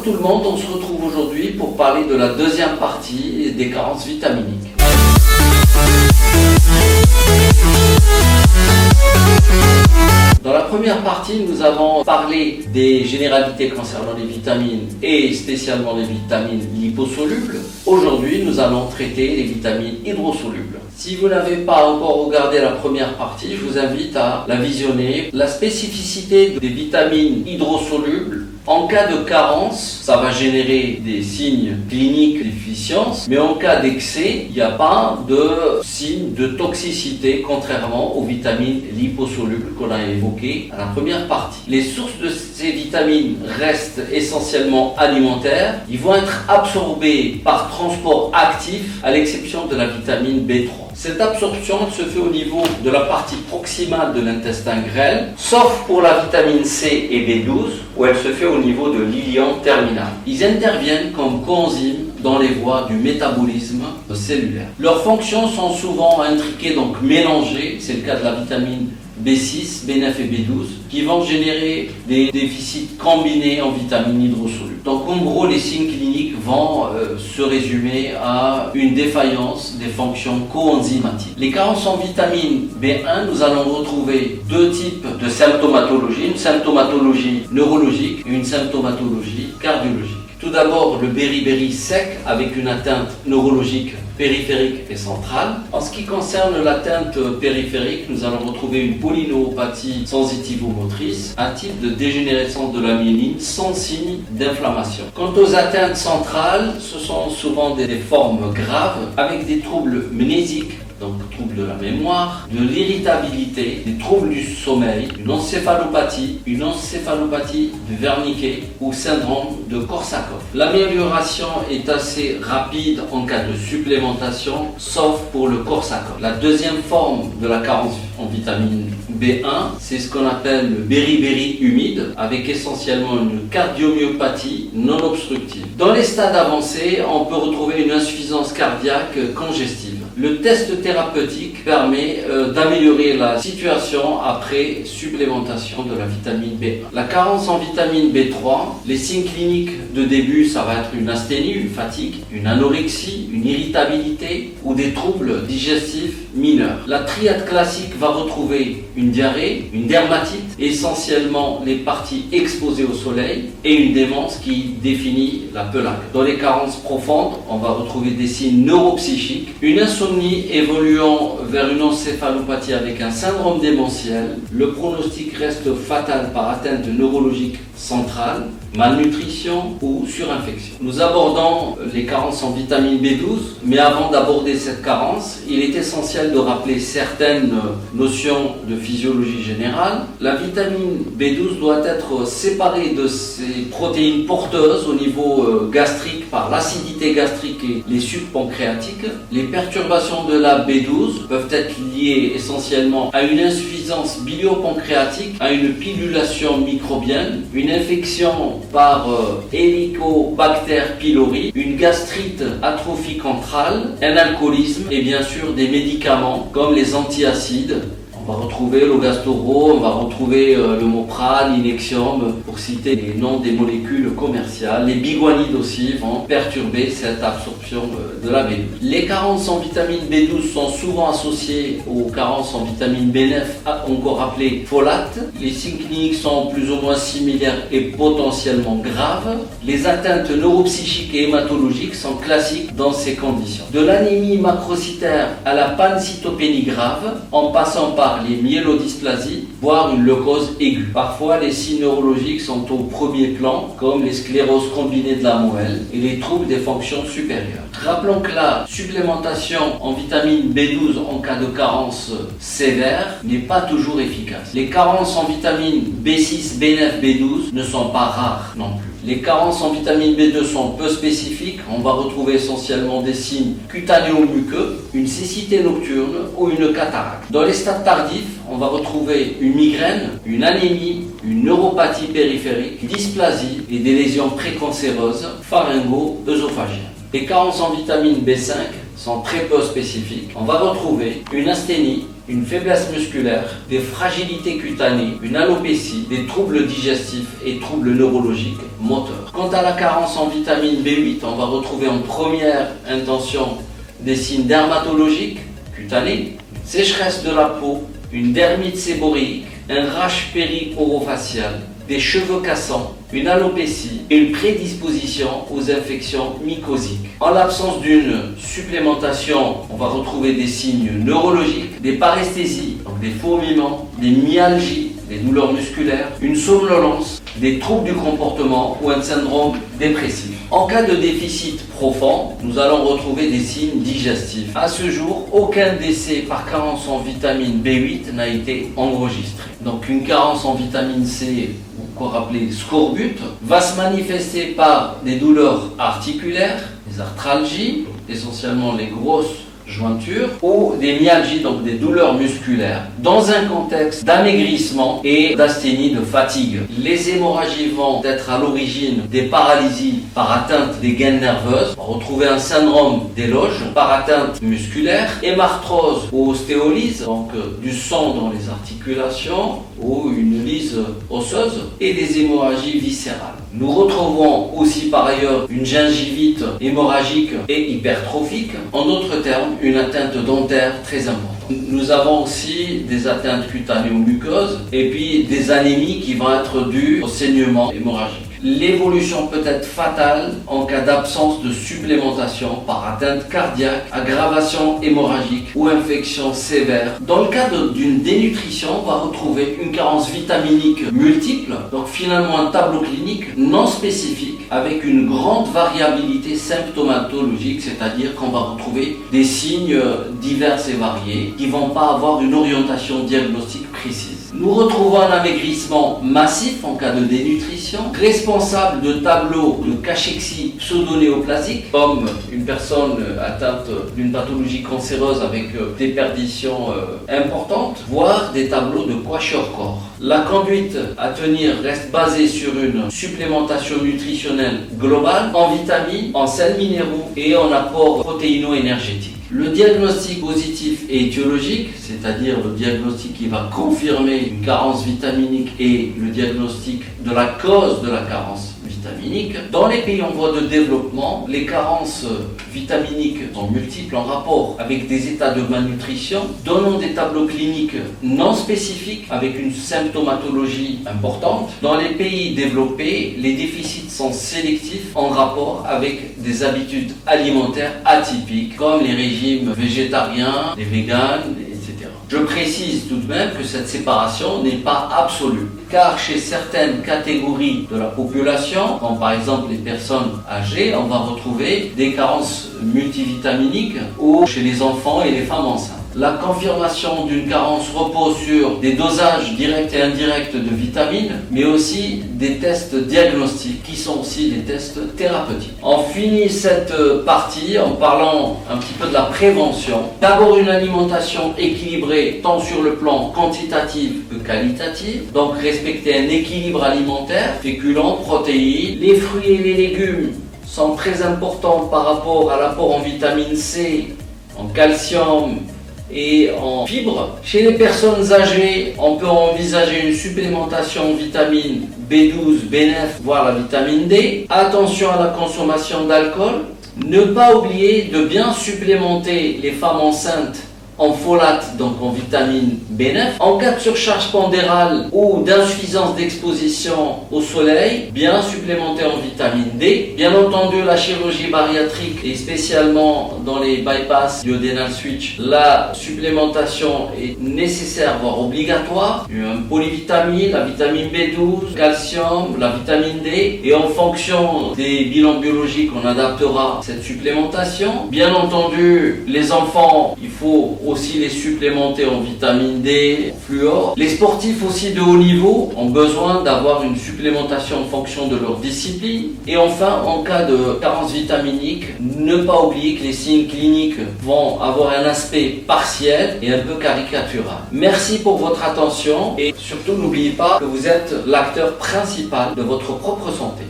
tout le monde, on se retrouve aujourd'hui pour parler de la deuxième partie des carences vitaminiques. Dans la première partie, nous avons parlé des généralités concernant les vitamines et spécialement les vitamines liposolubles. Aujourd'hui, nous allons traiter les vitamines hydrosolubles. Si vous n'avez pas encore regardé la première partie, je vous invite à la visionner. La spécificité des vitamines hydrosolubles, en cas de carence, ça va générer des signes cliniques de déficience, mais en cas d'excès, il n'y a pas de signe de toxicité, contrairement aux vitamines liposolubles qu'on a évoquées à la première partie. Les sources de ces vitamines restent essentiellement alimentaires. Ils vont être absorbés par transport actif, à l'exception de la vitamine B3. Cette absorption se fait au niveau de la partie proximale de l'intestin grêle, sauf pour la vitamine C et B12, où elle se fait au niveau de l'ilium terminal. Ils interviennent comme coenzymes dans les voies du métabolisme cellulaire. Leurs fonctions sont souvent intriquées, donc mélangées, c'est le cas de la vitamine B6, B9 et B12, qui vont générer des déficits combinés en vitamines hydrosolubles. Donc en gros, les signes cliniques vont se résumer à une défaillance des fonctions coenzymatiques. Les carences en vitamine B1, nous allons retrouver deux types de symptomatologie, une symptomatologie neurologique et une symptomatologie cardiologique. Tout d'abord, le beriberi sec avec une atteinte neurologique périphérique et centrale. En ce qui concerne l'atteinte périphérique, nous allons retrouver une polyneuropathie sensitivo-motrice, un type de dégénérescence de la myéline sans signe d'inflammation. Quant aux atteintes centrales, ce sont souvent des formes graves avec des troubles mnésiques, donc troubles de la mémoire, de l'irritabilité, des troubles du sommeil, une encéphalopathie de Wernicke ou syndrome de Korsakoff. L'amélioration est assez rapide en cas de supplémentation, sauf pour le Korsakoff. La deuxième forme de la carence en vitamine B1, c'est ce qu'on appelle le beriberi humide, avec essentiellement une cardiomyopathie non obstructive. Dans les stades avancés, on peut retrouver une insuffisance cardiaque congestive. Le test thérapeutique permet d'améliorer la situation après supplémentation de la vitamine B1. La carence en vitamine B3, les signes cliniques de début, ça va être une asthénie, une fatigue, une anorexie, une irritabilité ou des troubles digestifs mineurs. La triade classique va retrouver une diarrhée, une dermatite, essentiellement les parties exposées au soleil, et une démence qui définit la pelaque. Dans les carences profondes, on va retrouver des signes neuropsychiques, une insomnie évoluant vers une encéphalopathie avec un syndrome démentiel. Le pronostic reste fatal par atteinte neurologique centrale, malnutrition ou surinfection. Nous abordons les carences en vitamine B12, mais avant d'aborder cette carence, il est essentiel de rappeler certaines notions de physiologie générale. La vitamine B12 doit être séparée de ses protéines porteuses au niveau gastrique par l'acidité gastrique et les sucs pancréatiques. Les perturbations de la B12 peuvent être liées essentiellement à une insuffisance bilio-pancréatique, à une pilulation microbienne, une infection par Helicobacter pylori, une gastrite atrophique antrale, un alcoolisme et bien sûr des médicaments comme les antiacides. On va retrouver l'Ogastoro, on va retrouver le Moprane, l'Inexium, pour citer les noms des molécules commerciales. Les biguanides aussi vont perturber cette absorption de la B12. Les carences en vitamine B12 sont souvent associées aux carences en vitamine B9, encore appelées folates. Les signes cliniques sont plus ou moins similaires et potentiellement graves. Les atteintes neuropsychiques et hématologiques sont classiques dans ces conditions. De l'anémie macrocytaire à la pancytopénie grave, en passant par les myélodysplasies, voire une leucose aiguë. Parfois, les signes neurologiques sont au premier plan, comme les scléroses combinées de la moelle et les troubles des fonctions supérieures. Rappelons que la supplémentation en vitamine B12 en cas de carence sévère n'est pas toujours efficace. Les carences en vitamine B6, B9, B12 ne sont pas rares non plus. Les carences en vitamine B2 sont peu spécifiques. On va retrouver essentiellement des signes cutanéo-muqueux, une cécité nocturne ou une cataracte. Dans les stades tardifs, on va retrouver une migraine, une anémie, une neuropathie périphérique, dysplasie et des lésions précancéreuses pharyngo-œsophagiennes. Les carences en vitamine B5 sont très peu spécifiques. On va retrouver une asthénie, une faiblesse musculaire, des fragilités cutanées, une alopécie, des troubles digestifs et troubles neurologiques moteurs. Quant à la carence en vitamine B8, on va retrouver en première intention des signes dermatologiques, cutanés, sécheresse de la peau, une dermite séborrhéique, un rash péri-orofacial, des cheveux cassants, une alopécie et une prédisposition aux infections mycosiques. En l'absence d'une supplémentation, on va retrouver des signes neurologiques, des paresthésies, donc des fourmillements, des myalgies, des douleurs musculaires, une somnolence, des troubles du comportement ou un syndrome dépressif. En cas de déficit profond, nous allons retrouver des signes digestifs. À ce jour, aucun décès par carence en vitamine B8 n'a été enregistré. Donc une carence en vitamine C, encore appelée scorbut, va se manifester par des douleurs articulaires, des arthralgies, essentiellement les grosses jointures, ou des myalgies, donc des douleurs musculaires, dans un contexte d'amaigrissement et d'asthénie de fatigue. Les hémorragies vont être à l'origine des paralysies par atteinte des gaines nerveuses. On va retrouver un syndrome d'éloge par atteinte musculaire, hémarthrose ou ostéolyse, donc du sang dans les articulations ou une lyse osseuse, et des hémorragies viscérales. Nous retrouvons aussi par ailleurs une gingivite hémorragique et hypertrophique, en d'autres termes une atteinte dentaire très importante. Nous avons aussi des atteintes cutanées ou muqueuses et puis des anémies qui vont être dues au saignement hémorragique. L'évolution peut être fatale en cas d'absence de supplémentation par atteinte cardiaque, aggravation hémorragique ou infection sévère. Dans le cas d'une dénutrition, on va retrouver une carence vitaminique multiple, donc finalement un tableau clinique non spécifique avec une grande variabilité symptomatologique, c'est-à-dire qu'on va retrouver des signes divers et variés qui ne vont pas avoir une orientation diagnostique précise. Nous retrouvons un amaigrissement massif en cas de dénutrition, responsable de tableaux de cachexie pseudonéoplasique, comme une personne atteinte d'une pathologie cancéreuse avec des perditions importantes, voire des tableaux de kwashiorkor. La conduite à tenir reste basée sur une supplémentation nutritionnelle globale en vitamines, en sels minéraux et en apport protéino-énergétique. Le diagnostic positif et étiologique, c'est-à-dire le diagnostic qui va confirmer une carence vitaminique et le diagnostic de la cause de la carence vitaminique. Dans les pays en voie de développement, les carences vitaminiques sont multiples en rapport avec des états de malnutrition, donnant des tableaux cliniques non spécifiques avec une symptomatologie importante. Dans les pays développés, les déficits sont sélectifs en rapport avec des habitudes alimentaires atypiques, comme les régimes végétariens, les véganes, etc. Je précise tout de même que cette séparation n'est pas absolue, car chez certaines catégories de la population, comme par exemple les personnes âgées, on va retrouver des carences multivitaminiques, ou chez les enfants et les femmes enceintes. La confirmation d'une carence repose sur des dosages directs et indirects de vitamines, mais aussi des tests diagnostiques qui sont aussi des tests thérapeutiques. On finit cette partie en parlant un petit peu de la prévention. D'abord une alimentation équilibrée tant sur le plan quantitatif que qualitatif, donc respecter un équilibre alimentaire, féculents, protéines, les fruits et les légumes sont très importants par rapport à l'apport en vitamine C, en calcium et en fibres. Chez les personnes âgées, on peut envisager une supplémentation en vitamine B12, B9, voire la vitamine D. Attention à la consommation d'alcool. Ne pas oublier de bien supplémenter les femmes enceintes en folate, donc en vitamine B9. En cas de surcharge pondérale ou d'insuffisance d'exposition au soleil, bien supplémenter en vitamine D. Bien entendu, la chirurgie bariatrique et spécialement dans les bypass duodénal switch, la supplémentation est nécessaire, voire obligatoire. Un polyvitamine, la vitamine B12, calcium, la vitamine D, et en fonction des bilans biologiques, on adaptera cette supplémentation. Bien entendu, les enfants, il faut aussi les supplémenter en vitamine D, en fluor. Les sportifs aussi de haut niveau ont besoin d'avoir une supplémentation en fonction de leur discipline. Et enfin, en cas de carence vitaminique, ne pas oublier que les signes cliniques vont avoir un aspect partiel et un peu caricatural. Merci pour votre attention et surtout n'oubliez pas que vous êtes l'acteur principal de votre propre santé.